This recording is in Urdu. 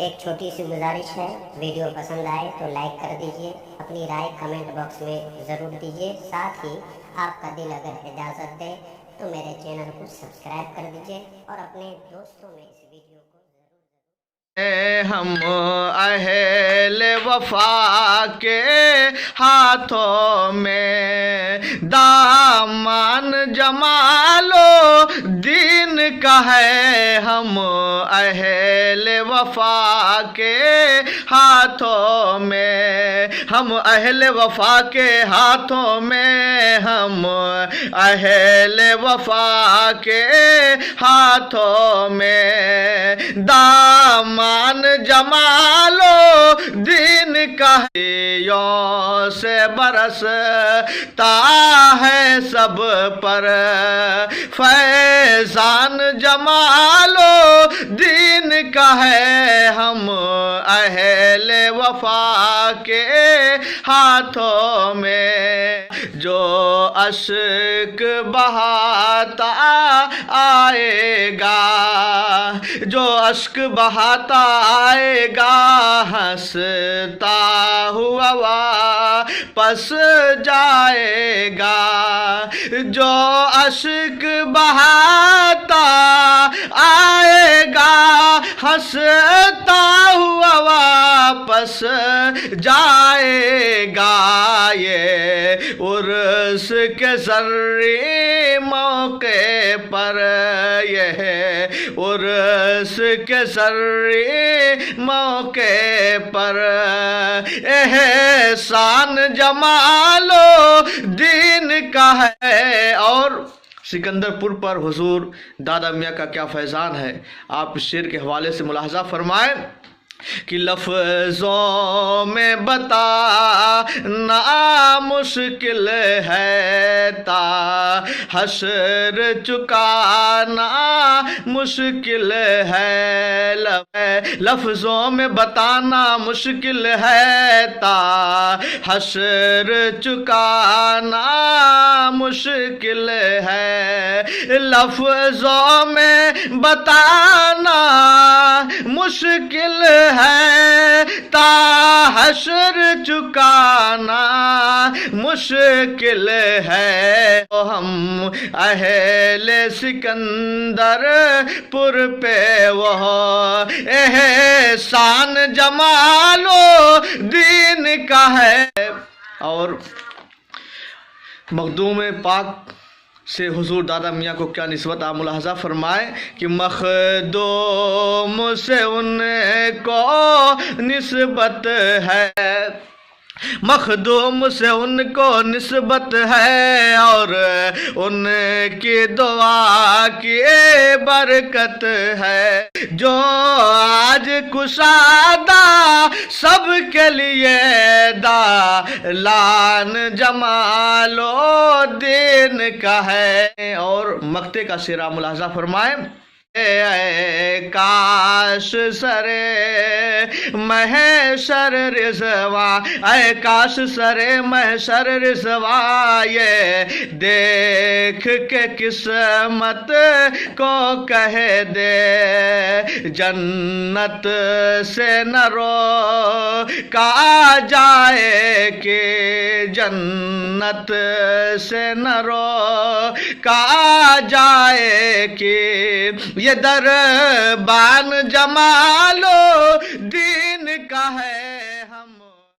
ایک چھوٹی سی گزارش ہے، ویڈیو پسند آئے تو لائک کر دیجئے، اپنی رائے کمنٹ باکس میں ضرور دیجئے، ساتھ ہی آپ کا دل اگر اجازت دے تو میرے چینل کو سبسکرائب کر دیجئے اور اپنے دوستوں میں اس ویڈیو کو ہم اہل وفا کے ہاتھوں میں دامن جمالو دین کا ہے، ہم اہل وفا کے ہاتھوں میں، ہم اہل وفا کے ہاتھوں میں، ہم اہل وفا کے ہاتھوں میں دامن جمالو دین کا یوں سے برستا ہے سب پر فیضان جمالو دین کا ہے، ہم اہل وفا کے ہاتھوں میں جو اشک بہاتا آئے گا، جو اشک بہاتا آئے گا ہنستا ہوا واپس جائے گا، جو اشک بہاتا آئے گا ہنستا ہوا واپس جائے گا، یہ عرس کے زرعی موقع پر، یہ عرس کے زرعی موقع پر احسان جمالو دین کا ہے۔ اور سکندر پور پر حضور دادا میاں کا کیا فیضان ہے، آپ اس شعر کے حوالے سے ملاحظہ فرمائیں کہ لفظوں میں بتانا مشکل ہے، تا حشر چکانا مشکل ہے، لفظوں میں بتانا مشکل ہے، تا حشر چکانا مشکل ہے، لفظوں میں بتانا مشکل ہے، تا حشر چکانا مشکل ہے، ہم اہل سکندر پور پہ وہ احسان جمالو دین کا ہے۔ اور مخدوم پاک سے حضور دادا میاں کو کیا نسبت، آپ ملاحظہ فرمائیں کہ مخدوم سے ان کو نسبت ہے، مخدوم سے ان کو نسبت ہے، اور ان کی دعا کی برکت ہے، جو آج کشادہ سب کے لیے دالان جمالو دین کا ہے۔ اور مقطع کا شعر ملاحظہ فرمائیں، اے کاش سرے محشر رضوان، اے کاش سرے محشر رضوان، یہ دیکھ کے قسمت کو کہہ دے جنت سے نہ روکا جائے، کہ جنت سے نہ روکا جائے، کہ یہ دربان جمالو